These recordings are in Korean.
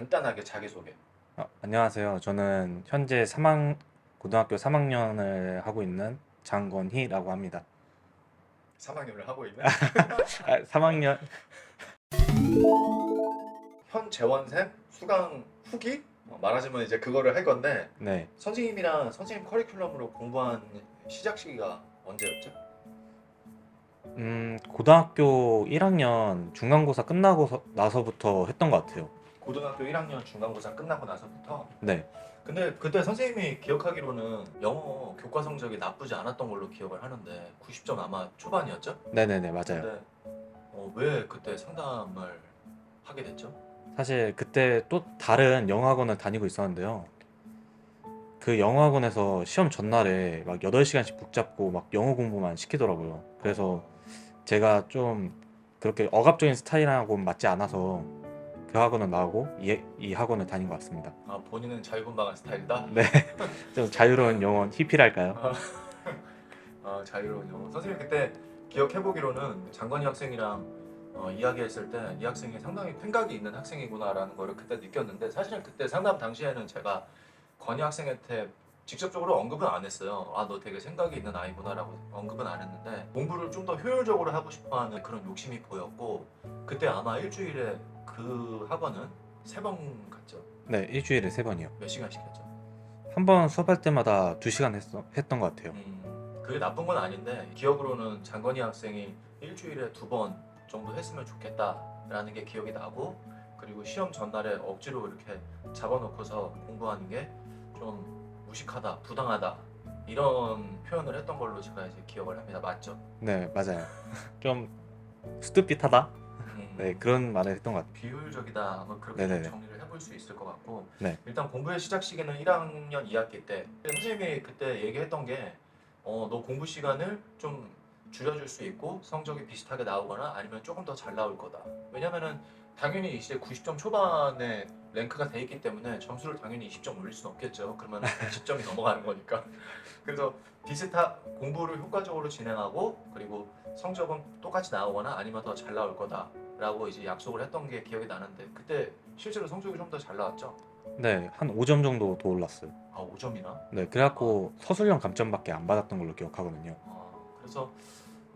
간단하게 자기소개. 안녕하세요. 저는 현재 고등학교 3학년을 하고 있는 장건희라고 합니다. 3학년을 하고 있는 3학년? 현 재원생 수강 후기? 말하자면 이제 그거를 할 건데 네. 선생님이랑 선생님 커리큘럼으로 공부한 시작 시기가 언제였죠? 고등학교 1학년 중간고사 끝나고 나서부터 했던 것 같아요. 고등학교 1학년 중간고사 끝나고 나서부터. 네. 근데 그때 선생님이 기억하기로는 영어 교과 성적이 나쁘지 않았던 걸로 기억을 하는데 90점 아마 초반이었죠? 네네네, 맞아요. 근데 왜 그때 상담을 하게 됐죠? 사실 그때 또 다른 영어학원을 다니고 있었는데요. 그 영어학원에서 시험 전날에 막 8시간씩 붙잡고 막 영어 공부만 시키더라고요. 그래서 제가 좀 그렇게 억압적인 스타일하고는 맞지 않아서 그 학원을 나오고 이 학원을 다닌 것 같습니다. 본인은 자유분방한 스타일이다? 네, 좀 자유로운 영혼 히피랄까요? 자유로운 영어. 선생님 그때 기억해보기로는 장건희 학생이랑 이야기했을 때 이 학생이 상당히 생각이 있는 학생이구나라는 거를 그때 느꼈는데 사실은 그때 상담 당시에는 제가 건희 학생한테 직접적으로 언급은 안 했어요. 너 되게 생각이 있는 아이구나라고 언급은 안 했는데 공부를 좀 더 효율적으로 하고 싶어하는 그런 욕심이 보였고 그때 아마 일주일에 그 학원은 3번 갔죠. 네, 일주일에 3번이요. 몇 시간씩 했죠? 한 번 수업할 때마다 2시간 했던 것 같아요. 그게 나쁜 건 아닌데 기억으로는 장건희 학생이 일주일에 2번 정도 했으면 좋겠다라는 게 기억이 나고 그리고 시험 전날에 억지로 이렇게 잡아놓고서 공부하는 게 좀 무식하다, 부당하다 이런 표현을 했던 걸로 제가 이제 기억을 합니다. 맞죠? 네, 맞아요. 좀 스투핏하다? 네, 음, 그런 말을 했던 것 같아요. 비효율적이다. 뭐 그렇게 좀 네네네. 정리를 해볼 수 있을 것 같고 네. 일단 공부의 시작 시기는 1학년 2학기 때 선생님이 그때 얘기했던 게 너 공부 시간을 좀 줄여줄 수 있고 성적이 비슷하게 나오거나 아니면 조금 더 잘 나올 거다. 왜냐면은 당연히 이제 90점 초반에 랭크가 돼 있기 때문에 점수를 당연히 20점 올릴 수는 없겠죠. 그러면 110점이 넘어가는 거니까. 그래서 공부를 효과적으로 진행하고 그리고 성적은 똑같이 나오거나 아니면 더 잘 나올 거다라고 이제 약속을 했던 게 기억이 나는데 그때 실제로 성적이 좀 더 잘 나왔죠? 네, 한 5점 정도 더 올랐어요. 5점이나? 네, 그래갖고 서술형 감점밖에 안 받았던 걸로 기억하거든요. 그래서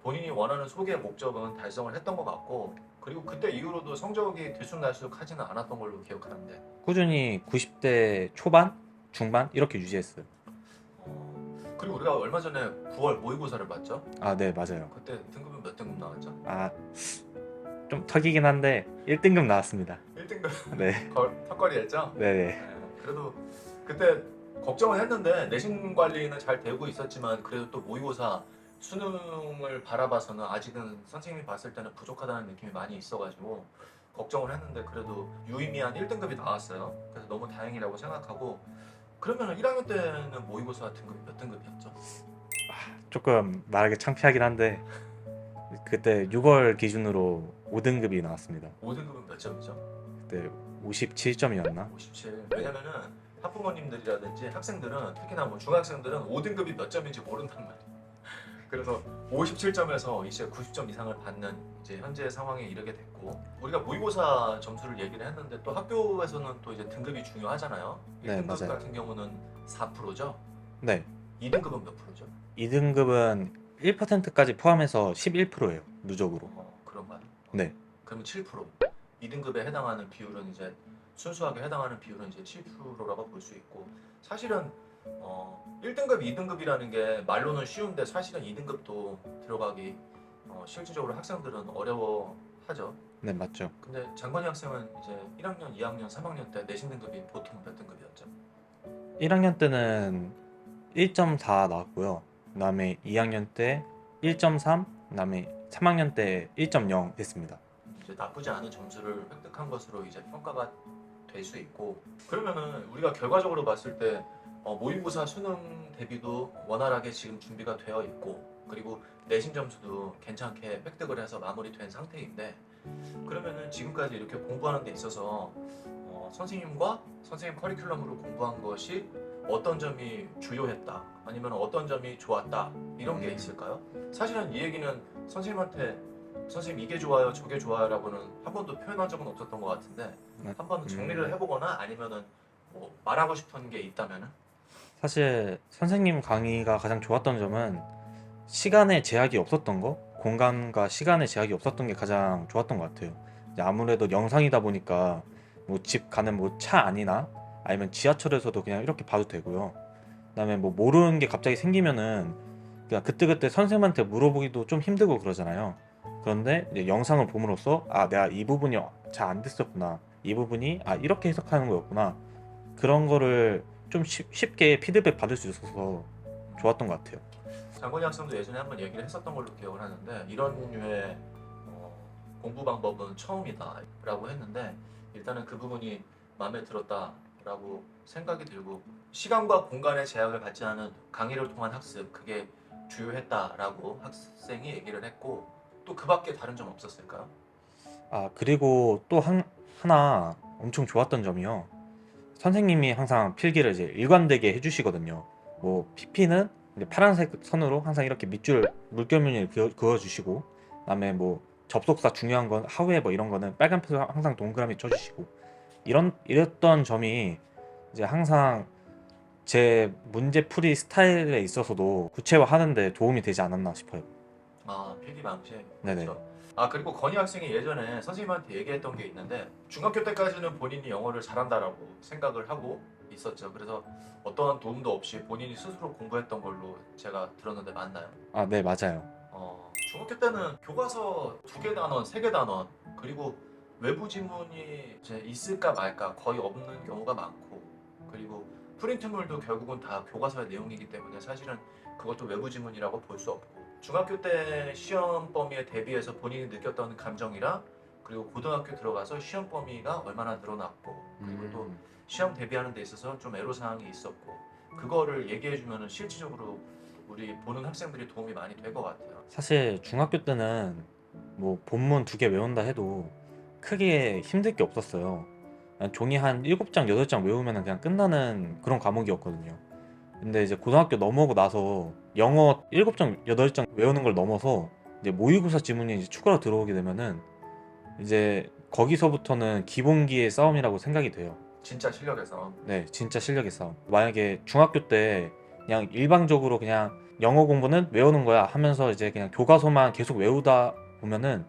본인이 원하는 소개 목적은 달성을 했던 것 같고 그리고 그때 이후로도 성적이 들쑥날쑥 하지는 않았던 걸로 기억하는데 꾸준히 90대 초반, 중반 이렇게 유지했어요. 그리고 우리가 얼마 전에 9월 모의고사를 봤죠? 네, 맞아요. 그때 등급은 몇 등급 나왔죠? 좀 턱이긴 한데 1등급 나왔습니다. 1등급 네. 턱걸이했죠? 네네. 네, 그래도 그때 걱정을 했는데 내신 관리는 잘 되고 있었지만 그래도 또 모의고사 수능을 바라봐서는 아직은 선생님이 봤을 때는 부족하다는 느낌이 많이 있어가지고 걱정을 했는데 그래도 유의미한 1등급이 나왔어요. 그래서 너무 다행이라고 생각하고 그러면 1학년 때는 모의고사 등급이 몇 등급이었죠? 조금 말하기 창피하긴 한데 그때 6월 기준으로 5등급이 나왔습니다. 5등급은 몇 점이죠? 그때 57점이었나? 57. 왜냐면은 학부모님들이라든지 학생들은 특히나 뭐 중학생들은 5등급이 몇 점인지 모른단 말이에요. 그래서 57점에서 이제 90점 이상을 받는 이제 현재 상황에 이르게 됐고 우리가 모의고사 점수를 얘기를 했는데 또 학교에서는 또 이제 등급이 중요하잖아요. 네, 1등급 맞아요. 같은 경우는 4%죠. 네. 2등급은 몇 프로죠? 2등급은 1%까지 포함해서 11%예요. 누적으로. 그런 말. 네. 그러면 7%. 2등급에 해당하는 비율은 이제 순수하게 해당하는 비율은 이제 7%라고 볼 수 있고 사실은 1등급, 2등급이라는 게 말로는 쉬운데 사실은 2등급도 들어가기 실질적으로 학생들은 어려워하죠. 네, 맞죠. 근데 장건희 학생은 이제 1학년, 2학년, 3학년 때 내신 등급이 보통 몇 등급이었죠? 1학년 때는 1.4 나왔고요. 그다음에 2학년 때 1.3, 그다음에 3학년 때 1.0 됐습니다. 이제 나쁘지 않은 점수를 획득한 것으로 이제 평가가 될 수 있고 그러면은 우리가 결과적으로 봤을 때 모의고사 수능 대비도 원활하게 지금 준비가 되어 있고 그리고 내신 점수도 괜찮게 획득을 해서 마무리된 상태인데 그러면은 지금까지 이렇게 공부하는 데 있어서 선생님과 선생님 커리큘럼으로 공부한 것이 어떤 점이 주요했다 아니면 어떤 점이 좋았다 이런 게 있을까요? 사실은 이 얘기는 선생님한테 선생님 이게 좋아요 저게 좋아요라고는 한 번도 표현한 적은 없었던 것 같은데 네. 한 번은 정리를 해보거나 아니면은 뭐 말하고 싶은 게 있다면은. 사실 선생님 강의가 가장 좋았던 점은 시간에 제약이 없었던 거, 공간과 시간의 제약이 없었던 게 가장 좋았던 것 같아요. 이제 아무래도 영상이다 보니까 뭐 집 가는 뭐 차 안이나 아니면 지하철에서도 그냥 이렇게 봐도 되고요. 그다음에 뭐 모르는 게 갑자기 생기면은 그냥 그때그때 선생님한테 물어보기도 좀 힘들고 그러잖아요. 그런데 이제 영상을 봄으로써 아 내가 이 부분이 잘 안 됐었구나, 이 부분이 아 이렇게 해석하는 거였구나, 그런 거를 좀 쉽게 피드백 받을 수 있어서 좋았던 것 같아요. 장건희 학생도 예전에 한번 얘기를 했었던 걸로 기억을 하는데 이런 류의 공부 방법은 처음이다라고 했는데 일단은 그 부분이 마음에 들었다라고 생각이 들고 시간과 공간의 제약을 받지 않은 강의를 통한 학습 그게 주요했다라고 학생이 얘기를 했고 또 그 밖에 다른 점 없었을까요? 아, 그리고 또 하나 엄청 좋았던 점이요. 선생님이 항상 필기를 이제 일관되게 해주시거든요. 뭐 PP는 이제 파란색 선으로 항상 이렇게 밑줄 물결무늬를 그어주시고, 그다음에 뭐 접속사 중요한 건 하우에 뭐 이런 거는 빨간색으로 항상 동그라미 쳐주시고, 이랬던 점이 이제 항상 제 문제풀이 스타일에 있어서도 구체화하는데 도움이 되지 않았나 싶어요. 아, 필기 방식. 네네. 그렇죠. 아, 그리고 건희 학생이 예전에 선생님한테 얘기했던 게 있는데 중학교 때까지는 본인이 영어를 잘한다라고 생각을 하고 있었죠. 그래서 어떠한 도움도 없이 본인이 스스로 공부했던 걸로 제가 들었는데 맞나요? 아, 네, 맞아요. 중학교 때는 교과서 2개 단원, 3개 단원 그리고 외부 지문이 이제 있을까 말까 거의 없는 경우가 많고 그리고 프린트물도 결국은 다 교과서의 내용이기 때문에 사실은 그것도 외부 지문이라고 볼 수 없고 중학교 때 시험 범위에 대비해서 본인이 느꼈던 감정이랑 그리고 고등학교 들어가서 시험 범위가 얼마나 늘어났고 그리고 또 시험 대비하는 데 있어서 좀 애로사항이 있었고 그거를 얘기해주면 실질적으로 우리 보는 학생들이 도움이 많이 될 것 같아요. 사실 중학교 때는 뭐 본문 2개 외운다 해도 크게 힘들 게 없었어요. 그냥 종이 한 7장, 8장 외우면 그냥 끝나는 그런 과목이었거든요. 근데 이제 고등학교 넘어오고 나서 영어 7장, 8장 외우는 걸 넘어서 이제 모의고사 지문이 이제 추가로 들어오게 되면은 이제 거기서부터는 기본기의 싸움이라고 생각이 돼요. 진짜 실력에서. 네, 진짜 실력의 싸움. 만약에 중학교 때 그냥 일방적으로 그냥 영어 공부는 외우는 거야 하면서 이제 그냥 교과서만 계속 외우다 보면은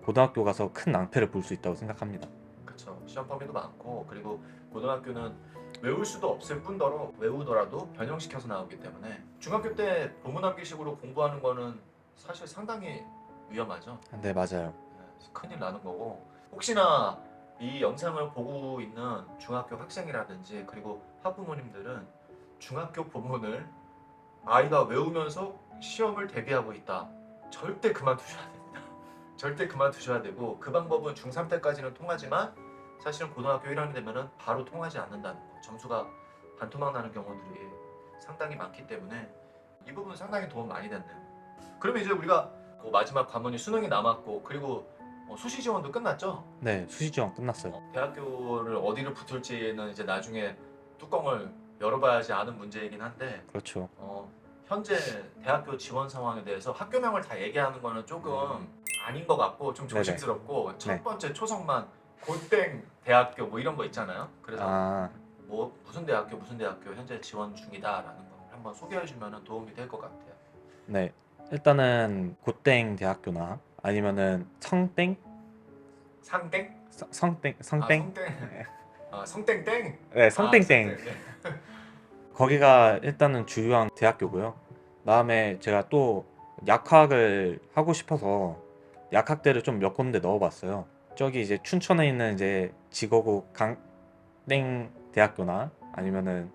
고등학교 가서 큰 낭패를 볼 수 있다고 생각합니다. 그쵸. 시험 범위도 많고 그리고 고등학교는 외울 수도 없을 뿐더러 외우더라도 변형시켜서 나오기 때문에 중학교 때 보문함기식으로 공부하는 거는 사실 상당히 위험하죠. 네, 맞아요. 네, 큰일 나는 거고 혹시나 이 영상을 보고 있는 중학교 학생이라든지 그리고 학부모님들은 중학교 본문을 아이가 외우면서 시험을 대비하고 있다. 절대 그만두셔야 됩니다. 절대 그만두셔야 되고 그 방법은 중3 때까지는 통하지만 사실은 고등학교 1학년 되면은 바로 통하지 않는다는 거. 점수가 반토막 나는 경우들이 상당히 많기 때문에 이 부분 상당히 도움 많이 됐네요. 그러면 이제 우리가 그 마지막 관문이 수능이 남았고 그리고 수시 지원도 끝났죠? 네, 수시 지원 끝났어요. 대학교를 어디를 붙을지는 이제 나중에 뚜껑을 열어봐야지 아는 문제이긴 한데 그렇죠. 현재 대학교 지원 상황에 대해서 학교명을 다 얘기하는 거는 조금 아닌 것 같고 좀 네네. 조심스럽고 첫 네. 번째 초성만 고땡 대학교 뭐 이런 거 있잖아요. 그래서 아, 뭐 무슨 대학교 현재 지원 중이다라는 걸 한번 소개해주면 도움이 될 것 같아요. 네. 일단은 고땡 대학교나 아니면은 성땡? 상땡? 성땡, 아 성땡? 성땡. 아 성땡땡. 네, 아 성땡땡. 성땡. 네. 거기가 일단은 주요한 대학교고요. 그다음에 제가 또 약학을 하고 싶어서 약학대를 좀 몇 군데 넣어봤어요. 저기 이제 춘천에 있는 이제 직어고 강땡 대학교나 아니면은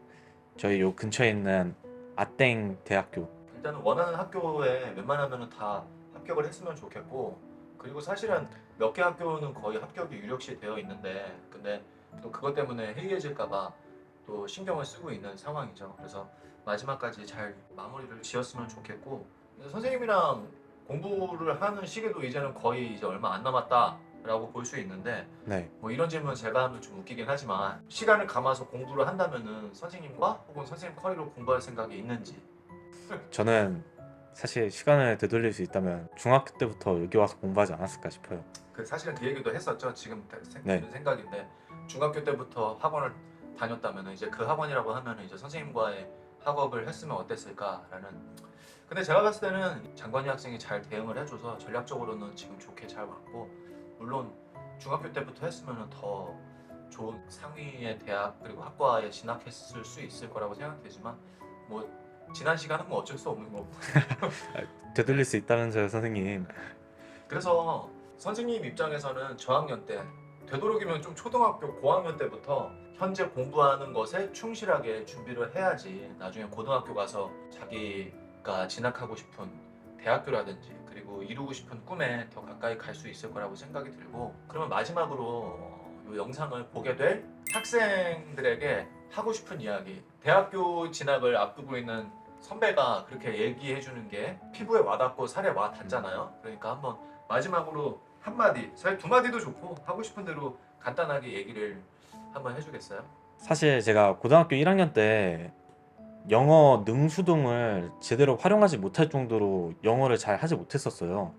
저희 요 근처에 있는 아땡 대학교. 일단은 원하는 학교에 웬만하면 다 합격을 했으면 좋겠고 그리고 사실은 몇 개 학교는 거의 합격이 유력시 되어 있는데 근데 또 그것 때문에 해이해질까봐 또 신경을 쓰고 있는 상황이죠. 그래서 마지막까지 잘 마무리를 지었으면 좋겠고 근데 선생님이랑 공부를 하는 시기도 이제는 거의 이제 얼마 안 남았다라고 볼 수 있는데 네. 뭐 이런 질문 제가 하면 좀 웃기긴 하지만 시간을 감아서 공부를 한다면은 선생님과 혹은 선생님 커리로 공부할 생각이 있는지. 저는 사실 시간을 되돌릴 수 있다면 중학교 때부터 여기 와서 공부하지 않았을까 싶어요. 그 사실은 그 얘기도 했었죠. 지금 네. 드는 생각인데 중학교 때부터 학원을 다녔다면 이제 그 학원이라고 하면 이제 선생님과의 학업을 했으면 어땠을까라는. 근데 제가 봤을 때는 장건희 학생이 잘 대응을 해줘서 전략적으로는 지금 좋게 잘 왔고, 물론 중학교 때부터 했으면 더 좋은 상위의 대학 그리고 학과에 진학했을 수 있을 거라고 생각되지만 뭐 지난 시간은 뭐 어쩔 수 없는 거고. 되돌릴 수 있다면서요, 선생님. 그래서 선생님 입장에서는 저학년 때 되도록이면 좀 초등학교 고학년 때부터 현재 공부하는 것에 충실하게 준비를 해야지 나중에 고등학교 가서 자기가 진학하고 싶은 대학교라든지 그리고 이루고 싶은 꿈에 더 가까이 갈 수 있을 거라고 생각이 들고, 그러면 마지막으로 이 영상을 보게 될 학생들에게 하고 싶은 이야기, 대학교 진학을 앞두고 있는 선배가 그렇게 얘기해 주는 게 피부에 와닿고 살에 와닿잖아요. 그러니까 한번 마지막으로 한마디, 사실 두 마디도 좋고 하고 싶은 대로 간단하게 얘기를 한번 해주겠어요? 사실 제가 고등학교 1학년 때 영어 능수동을 제대로 활용하지 못할 정도로 영어를 잘 하지 못했었어요.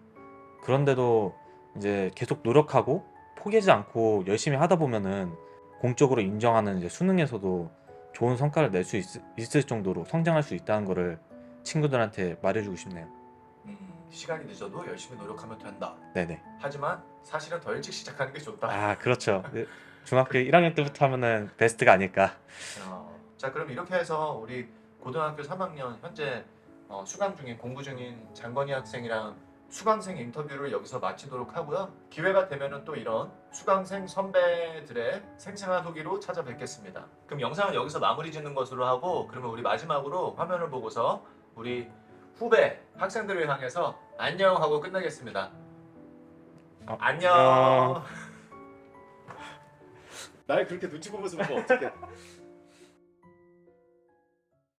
그런데도 이제 계속 노력하고 포기하지 않고 열심히 하다 보면은 공적으로 인정하는 이제 수능에서도 좋은 성과를 낼 수 있을 정도로 성장할 수 있다는 거를 친구들한테 말해주고 싶네요. 시간이 늦어도 열심히 노력하면 된다. 네네. 하지만 사실은 더 일찍 시작하는 게 좋다. 아, 그렇죠. 중학교 1학년 때부터 하면은 베스트가 아닐까. 자, 그럼 이렇게 해서 우리 고등학교 3학년 현재 수강 중인 공부 중인 장건희 학생이랑 수강생 인터뷰를 여기서 마치도록 하고요. 기회가 되면은 또 이런 수강생 선배들의 생생한 후기로 찾아뵙겠습니다. 그럼 영상은 여기서 마무리 짓는 것으로 하고, 그러면 우리 마지막으로 화면을 보고서 우리 후배 학생들을 향해서 안녕 하고 끝내겠습니다. 안녕. 날 그렇게 눈치 보면서 보면 어떡해.